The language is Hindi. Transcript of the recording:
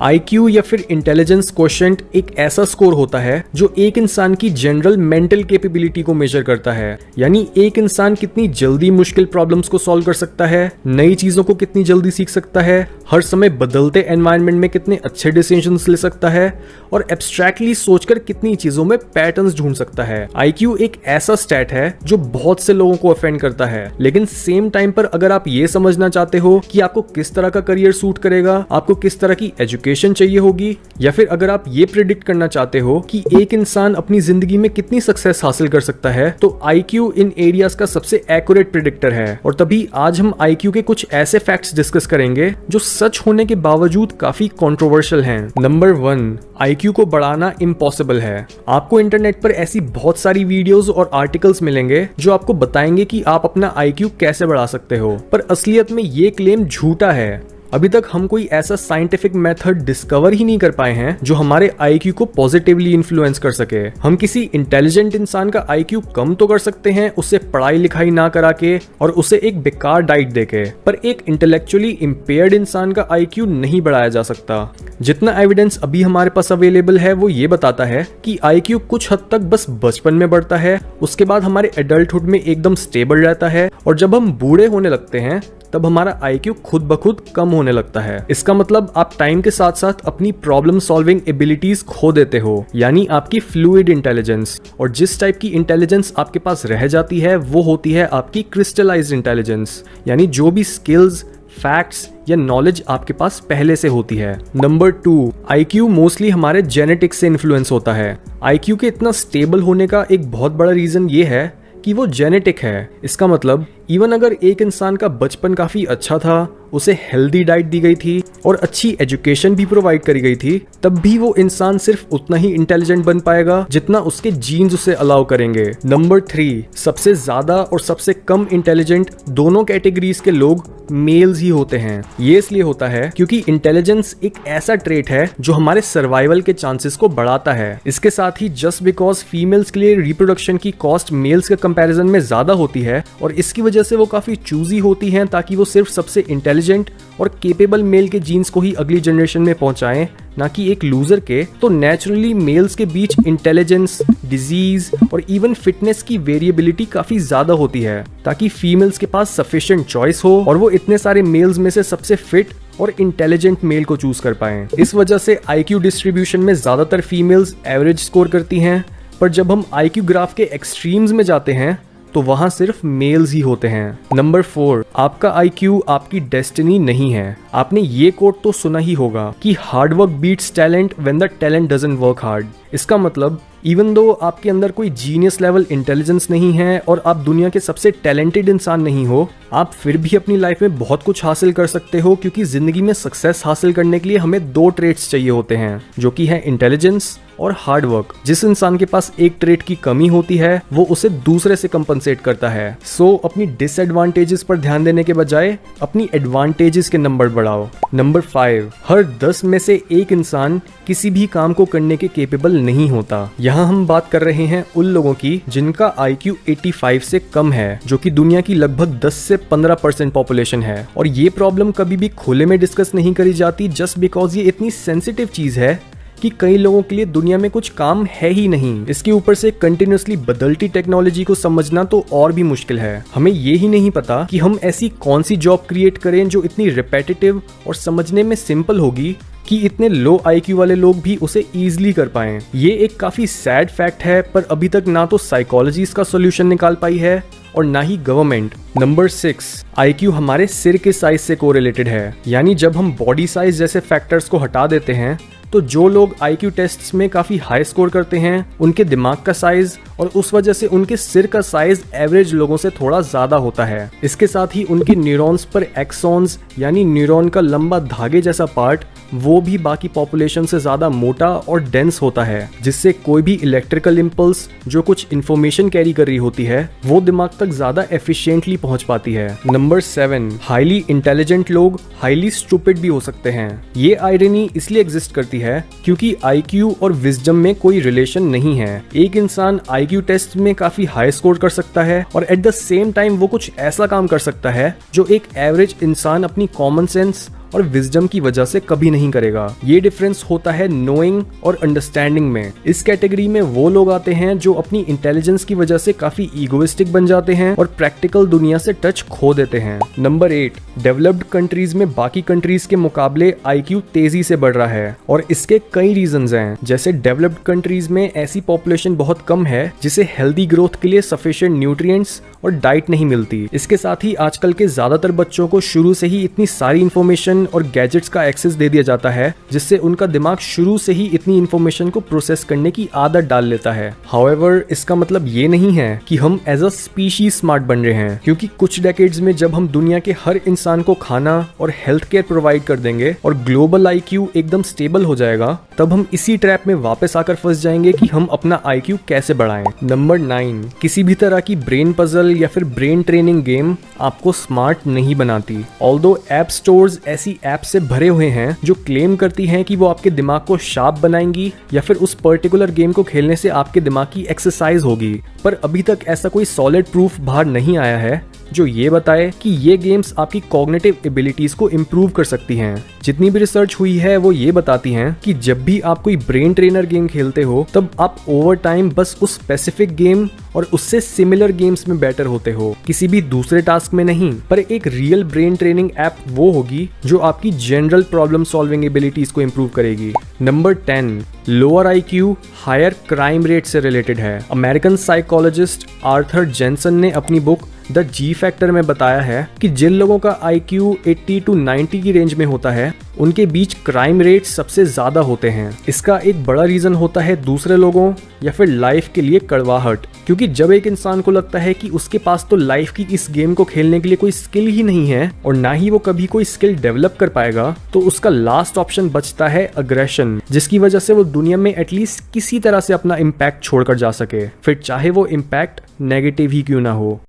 IQ या फिर इंटेलिजेंस क्वोशिएंट एक ऐसा स्कोर होता है जो एक इंसान की जनरल मेंटल कैपेबिलिटी को मेजर करता है। यानी एक इंसान कितनी जल्दी मुश्किल प्रॉब्लम्स को सॉल्व कर सकता है, नई चीजों को कितनी जल्दी सीख सकता है, हर समय बदलते एनवायरनमेंट में कितने अच्छे डिसीजंस ले सकता है और एब्स्ट्रैक्टली सोचकर कितनी चीजों में पैटर्न्स ढूंढ सकता है। IQ एक ऐसा स्टैट है जो बहुत से लोगों को ऑफेंड करता है, लेकिन सेम टाइम पर अगर आप ये समझना चाहते हो कि आपको किस तरह का करियर सूट करेगा, आपको किस तरह की एजुकेशन चाहिए होगी, या फिर अगर आप ये प्रिडिक्ट करना चाहते हो कि एक इंसान अपनी जिंदगी में कितनी सक्सेस हासिल कर सकता है, तो IQ इन एरियाज का सबसे एक्यूरेट प्रिडिक्टर है। और तभी आज हम IQ के कुछ ऐसे फैक्ट्स डिस्कस करेंगे जो सच होने के बावजूद काफी कंट्रोवर्शियल हैं। नंबर 1, IQ को बढ़ाना इम्पॉसिबल है। आपको इंटरनेट पर ऐसी बहुत सारी वीडियोस और आर्टिकल्स मिलेंगे जो आपको बताएंगे कि आप अपना IQ कैसे बढ़ा सकते हो, पर असलियत में ये क्लेम झूठा है। अभी तक हम कोई ऐसा साइंटिफिक मेथड डिस्कवर ही नहीं कर पाए हैं जो हमारे IQ को पॉजिटिवली इन्फ्लुएंस कर सके। हम किसी इंटेलिजेंट इंसान का IQ कम तो कर सकते हैं उससे पढ़ाई लिखाई ना करा के और उसे एक बेकार डाइट देके, पर एक इंटेलेक्चुअली इम्पेयर्ड इंसान का IQ नहीं बढ़ाया जा सकता। जितना एविडेंस अभी हमारे पास अवेलेबल है वो ये बताता है कि IQ कुछ हद तक बस बचपन में बढ़ता है, उसके बाद हमारे एडल्टहुड में एकदम स्टेबल रहता है, और जब हम बूढ़े होने लगते हैं तब हमारा IQ खुद ब खुद कम होने लगता है। इसका मतलब आप टाइम के साथ साथ अपनी प्रॉब्लम सॉल्विंग एबिलिटीज खो देते हो, यानी आपकी फ्लूइड इंटेलिजेंस। और जिस टाइप की इंटेलिजेंस आपके पास रह जाती है वो होती है आपकी क्रिस्टलाइज्ड इंटेलिजेंस, यानी जो भी स्किल्स, फैक्ट्स या नॉलेज आपके पास पहले से होती है। नंबर 2, IQ मोस्टली हमारे जेनेटिक्स से इन्फ्लुएंस होता है। IQ के इतना स्टेबल होने का एक बहुत बड़ा रीजन ये है कि वो जेनेटिक है। इसका मतलब इवन अगर एक इंसान का बचपन काफी अच्छा था, उसे हेल्दी डाइट दी गई थी और अच्छी एजुकेशन भी प्रोवाइड करी गई थी, तब भी वो इंसान सिर्फ उतना ही इंटेलिजेंट बन पाएगा जितना उसके जीन्स उसे अलाउ करेंगे। नंबर 3, सबसे ज्यादा और सबसे कम इंटेलिजेंट दोनों कैटेगरीज के लोग मेल्स ही होते हैं। ये इसलिए होता है क्योंकि इंटेलिजेंस एक ऐसा ट्रेट है जो हमारे सर्वाइवल के चांसेस को बढ़ाता है। इसके साथ ही जस्ट बिकॉज फीमेल्स के लिए रिप्रोडक्शन की कॉस्ट मेल्स के कंपैरिजन में ज्यादा होती है और इसकी वजह से वो काफी चूजी होती हैं ताकि वो सिर्फ सबसे इंटेलिजेंट और केपेबल मेल के जीन्स को ही अगली जनरेशन में पहुंचाएं, ना कि एक लूजर के, तो नेचुरली मेल्स के बीच इंटेलिजेंस, डिजीज और इवन फिटनेस की वेरिएबिलिटी काफी ज्यादा होती है ताकि फीमेल्स के पास सफिशिएंट चॉइस हो और वो इतने सारे मेल्स में से सबसे फिट और इंटेलिजेंट मेल को चूज कर पाएं। इस वजह से IQ डिस्ट्रीब्यूशन में ज्यादातर फीमेल्स एवरेज स्कोर करती हैं, पर जब हम IQ ग्राफ के एक्सट्रीम्स में जाते हैं तो वहां सिर्फ मेल्स ही होते हैं। नंबर 4, आपका IQ आपकी डेस्टिनी नहीं है। आपने ये कोट तो सुना ही होगा कि hard work beats talent when the talent doesn't work hard. इसका मतलब इवन दो आपके अंदर कोई जीनियस लेवल इंटेलिजेंस नहीं है और आप दुनिया के सबसे टैलेंटेड इंसान नहीं हो, आप फिर भी अपनी लाइफ में बहुत कुछ हासिल कर सकते हो, क्योंकि जिंदगी में सक्सेस हासिल करने के लिए हमें 2 ट्रेट्स चाहिए होते हैं, जो कि है इंटेलिजेंस और हार्ड वर्क। जिस इंसान के पास एक ट्रेट की कमी होती है वो उसे दूसरे से कंपनसेट करता है। सो अपनी डिसएडवांटेजेस पर ध्यान देने के बजाय अपनी एडवांटेजेस के नंबर बढ़ाओ। नंबर 5, हर 10 में से एक इंसान किसी भी काम को करने के केपेबल नहीं होता। यहाँ हम बात कर रहे हैं उन लोगों की जिनका IQ 85 से कम है, जो कि दुनिया की लगभग 10 से 15% पॉपुलेशन है। और ये प्रॉब्लम कभी भी खुले में डिस्कस नहीं करी जाती, जस्ट बिकॉज ये इतनी सेंसिटिव चीज है कि कई लोगों के लिए दुनिया में कुछ काम है ही नहीं। इसके ऊपर से कंटिन्यूअसली बदलती टेक्नोलॉजी को समझना तो और भी मुश्किल है। हमें ये ही नहीं पता कि हम ऐसी कौन सी जॉब क्रिएट करें जो इतनी रिपेटिटिव और समझने में सिंपल होगी कि इतने लो IQ वाले लोग भी उसे ईजिली कर पाएं। ये एक काफी सैड फैक्ट है, पर अभी तक ना तो साइकोलॉजी इसका सॉल्यूशन निकाल पाई है और ना ही गवर्नमेंट। नंबर 6, IQ हमारे सिर के साइज से कोरिलेटेड है। यानी जब हम बॉडी साइज जैसे फैक्टर्स को हटा देते हैं तो जो लोग IQ टेस्ट्स में काफी हाई स्कोर करते हैं उनके दिमाग का साइज और उस वजह से उनके सिर का साइज एवरेज लोगों से थोड़ा ज्यादा होता है। इसके साथ ही उनके न्यूरॉन्स पर एक्सॉन्स यानी न्यूरॉन का लंबा धागे जैसा पार्ट वो भी बाकी पॉपुलेशन से ज्यादा मोटा और डेंस होता है, जिससे कोई भी इलेक्ट्रिकल इंपल्स जो कुछ इंफॉर्मेशन कैरी कर रही होती है वो दिमाग तक ज्यादा एफिशिएंटली पहुंच पाती है। नंबर 7, हाईली इंटेलिजेंट लोग हाईली स्टूपिड भी हो सकते हैं। ये आयरनी इसलिए एग्जिस्ट करती है क्योंकि IQ और विजडम में कोई रिलेशन नहीं है। एक इंसान IQ टेस्ट में काफी हाई स्कोर कर सकता है और एट द सेम टाइम वो कुछ ऐसा काम कर सकता है जो एक एवरेज इंसान अपनी कॉमन सेंस और विजडम की वजह से कभी नहीं करेगा। ये डिफरेंस होता है नोइंग और अंडरस्टैंडिंग में। इस कैटेगरी में वो लोग आते हैं जो अपनी इंटेलिजेंस की वजह से काफी ईगोइस्टिक बन जाते हैं और प्रैक्टिकल दुनिया से टच खो देते हैं। नंबर 8, डेवलप्ड कंट्रीज में बाकी कंट्रीज के मुकाबले IQ तेजी से बढ़ रहा है और इसके कई रीजंस हैं। जैसे डेवलप्ड कंट्रीज में ऐसी पॉपुलेशन बहुत कम है जिसे हेल्दी ग्रोथ के लिए सफिशिएंट न्यूट्रिएंट्स और डाइट नहीं मिलती। इसके साथ ही आजकल के ज्यादातर बच्चों को शुरू से ही इतनी सारी इंफॉर्मेशन और गैजेट्स का एक्सेस दे दिया जाता है जिससे उनका दिमाग शुरू से ही इतनी इंफॉर्मेशन को प्रोसेस करने की आदत डाल लेता है। हाउएवर, इसका मतलब ये नहीं है कि हम एज अ स्पीशीज स्मार्ट बन रहे हैं, क्योंकि कुछ डेकेड्स में जब हम दुनिया के हर इंसान को खाना और हेल्थ केयर प्रोवाइड कर देंगे और ग्लोबल IQ एकदम स्टेबल हो जाएगा, तब हम इसी ट्रैप में वापस आकर फंस जाएंगे कि हम अपना IQ कैसे बढ़ाएं। नंबर 9, किसी भी तरह की ब्रेन पजल या फिर ब्रेन ट्रेनिंग गेम आपको स्मार्ट नहीं बनाती। ऑल्दो ऐप स्टोर्स ऐसी ऐप से भरे हुए हैं जो क्लेम करती हैं कि वो आपके दिमाग को शार्प बनाएंगी या फिर उस पर्टिकुलर गेम को खेलने से आपके दिमाग की एक्सरसाइज होगी, पर अभी तक ऐसा कोई सॉलिड प्रूफ बाहर नहीं आया है जो ये बताए कि ये गेम्स आपकी कॉग्निटिव एबिलिटीज को इम्प्रूव कर सकती हैं। जितनी भी रिसर्च हुई है वो ये बताती हैं कि जब भी आप कोई ब्रेन ट्रेनर गेम खेलते हो तब आप ओवर टाइम बस उस स्पेसिफिक गेम और उससे सिमिलर गेम्स में बेटर होते हो, किसी भी दूसरे टास्क में नहीं। पर एक रियल ब्रेन ट्रेनिंग ऐप वो होगी जो आपकी जनरल प्रॉब्लम सॉल्विंग एबिलिटीज को इम्प्रूव करेगी। Number 10, lower IQ higher crime rate से रिलेटेड है। अमेरिकन साइकोलॉजिस्ट आर्थर जेनसन ने अपनी बुक द G फैक्टर में बताया है कि जिन लोगों का IQ 80 to 90 की रेंज में होता है उनके बीच क्राइम रेट सबसे ज्यादा होते हैं। इसका एक बड़ा रीजन होता है दूसरे लोगों या फिर लाइफ के लिए कड़वाहट, क्योंकि जब एक इंसान को लगता है कि उसके पास तो लाइफ की इस गेम को खेलने के लिए कोई स्किल ही नहीं है और ना ही वो कभी कोई स्किल डेवलप कर पाएगा, तो उसका लास्ट ऑप्शन बचता है अग्रेशन, जिसकी वजह से वो दुनिया में एटलीस्ट किसी तरह से अपना इम्पैक्ट छोड़कर जा सके, फिर चाहे वो इम्पैक्ट नेगेटिव ही क्यों ना हो।